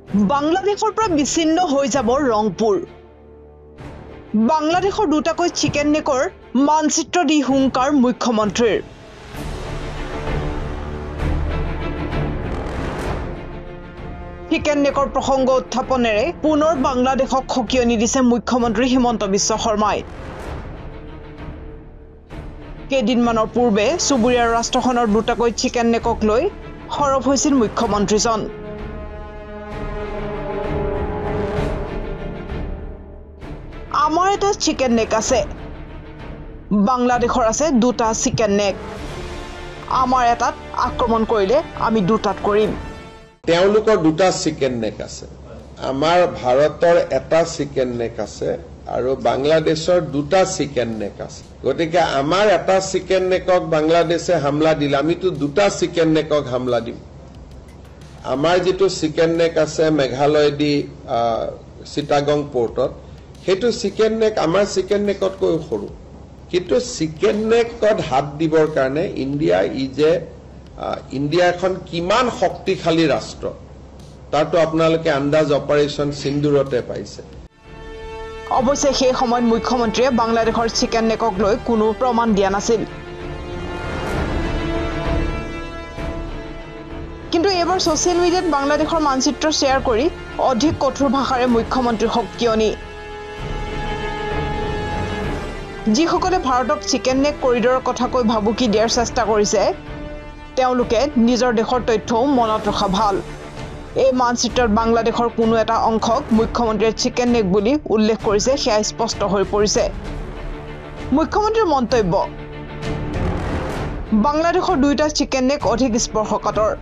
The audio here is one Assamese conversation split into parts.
বাংলাদেশৰ পৰা বিচ্ছিন্ন হৈ যাব ৰংপুৰ। বাংলাদেশৰ দুটাকৈ চিকেন নেকৰ মানচিত্ৰ দি হুংকাৰ মুখ্যমন্ত্ৰীৰ। চিকেন নেকৰ প্ৰসংগ উত্থাপনেৰে পুনৰ বাংলাদেশক খকিয়নি দিছে মুখ্যমন্ত্ৰী হিমন্ত বিশ্ব শৰ্মাই। কেইদিনমানৰ পূৰ্বে চুবুৰীয়া ৰাষ্ট্ৰখনৰ দুটাকৈ চিকেন নেকক লৈ সৰব হৈছিল মুখ্যমন্ত্ৰীজন। আমাৰ এটা চিকেন নেক আছে, বাংলাদেশৰ আছে দুটা চিকেন নেক। আমাৰ এটাত আক্ৰমণ কৰিলে আমি দুটাত কৰিম। তেওঁলোকৰ দুটা চিকেন নেক আছে, আমাৰ ভাৰতৰ এটা চিকেন নেক আছে আৰু বাংলাদেশৰ দুটা চিকেন নেক আছে। গতিকে আমাৰ এটা চিকেন নেকক বাংলাদেশে হামলা দিলে আমিতো দুটা চিকেন নেকক হামলা দিম। আমাৰ যেটো চিকেন নেক আছে মেঘালয় দি চিটাগং পোৰ্টত, সেইটো চিকেন নেক আমাৰ চিকেন নেকতকৈ সৰু। কিন্তু চিকেন নেকত হাত দিবৰ কাৰণে ইণ্ডিয়া এখন কিমান শক্তিশালী ৰাষ্ট্ৰ তাতো আপোনালোকে আন্দাজ অপাৰেশ্যন সিন্দুৰতে পাইছে। অৱশ্যে সেই সময়ত মুখ্যমন্ত্ৰীয়ে বাংলাদেশৰ চিকেন নেকক লৈ কোনো প্ৰমাণ দিয়া নাছিল। কিন্তু এইবাৰ ছচিয়েল মিডিয়াত বাংলাদেশৰ মানচিত্ৰ শ্বেয়াৰ কৰি অধিক কঠোৰ ভাষাৰে মুখ্যমন্ত্ৰীৰ সকিয়নি। যিসকলে ভাৰতক চিকেন নেক কৰিডৰৰ কথা কৈ ভাবুকি দিয়াৰ চেষ্টা কৰিছে তেওঁলোকে নিজৰ দেশৰ তথ্যও মনত ৰখা ভাল। এই মানচিত্ৰত বাংলাদেশৰ কোনো এটা অংশক মুখ্যমন্ত্ৰীয়ে চিকেন নেক বুলি উল্লেখ কৰিছে, সেয়া স্পষ্ট হৈ পৰিছে। মুখ্যমন্ত্ৰীৰ মন্তব্য, বাংলাদেশৰ দুইটা চিকেন নেক অধিক স্পৰ্শকাতৰ।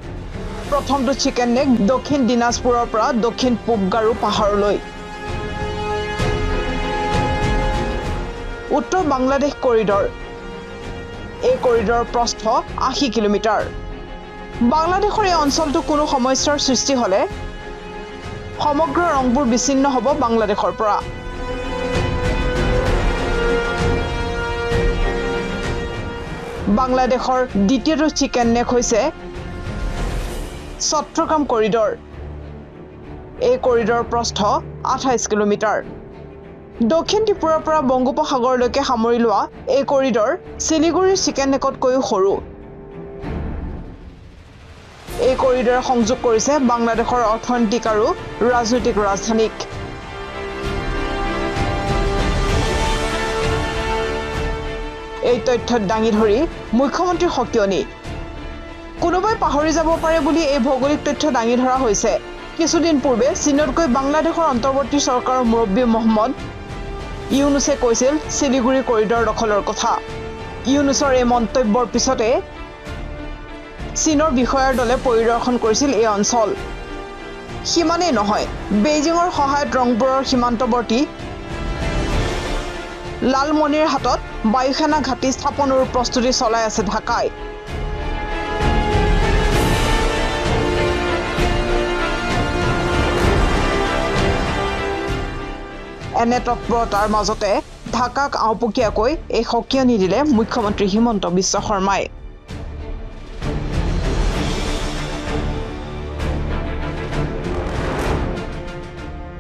প্ৰথমটো চিকেন নেক দক্ষিণ দিনাজপুৰৰ পৰা দক্ষিণ পূব গাৰো পাহাৰলৈ। উত্তৰ বাংলাদেশ কৰিডৰ। এই কৰিডৰৰ প্ৰস্থ 80 কিলোমিটাৰ। বাংলাদেশৰ এই অঞ্চলটো কোনো সমস্যাৰ সৃষ্টি হলে সমগ্ৰ ৰংপুৰ বিচ্ছিন্ন হ'ব বাংলাদেশৰ পৰা। বাংলাদেশৰ দ্বিতীয়টো চিকেন নেক হৈছে চট্টগ্ৰাম কৰিডৰ। এই কৰিডৰৰ প্ৰস্থ 28 কিলোমিটাৰ। দক্ষিণ ত্ৰিপুৰাৰ পৰা বংগোপসাগৰলৈকে সামৰি লোৱা এই কৰিডৰ শিলিগুৰিৰ চিকেন নেকতকৈও সৰু। এই কৰিডৰে সংযোগ কৰিছে বাংলাদেশৰ অৰ্থনৈতিক আৰু ৰাজনৈতিক ৰাজধানীক। এই তথ্যত দাঙি ধৰি মুখ্যমন্ত্ৰীৰ সকিয়নি। কোনোবাই পাহৰি যাব পাৰে বুলি এই ভৌগোলিক তথ্য দাঙি ধৰা হৈছে। কিছুদিন পূৰ্বে চীনতকৈ বাংলাদেশৰ অন্তৰ্বৰ্তী চৰকাৰৰ মুৰব্বী মহম্মদ ইউনুছে কৈছিল শিলিগুৰি কৰিডৰ দখলৰ কথা। ইউনুছৰ এই মন্তব্যৰ পিছতে চীনৰ বিষয়াৰ দলে পৰিদৰ্শন কৰিছিল এই অঞ্চল। সিমানেই নহয়, বেইজিঙৰ সহায়ত ৰংপুৰৰ সীমান্তৱৰ্তী লালমনিৰ হাতত বায়ুসেনা ঘাটি স্থাপনৰ প্ৰস্তুতি চলাই আছে ঢাকাই। এনে তৎপৰতাৰ মাজতে ঢাকাক আওপকীয়াকৈ এই সকিয়নি দিলে মুখ্যমন্ত্ৰী হিমন্ত বিশ্ব শৰ্মাই।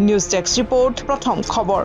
নিউজ ডেস্ক ৰিপৰ্ট, প্ৰথম খবৰ।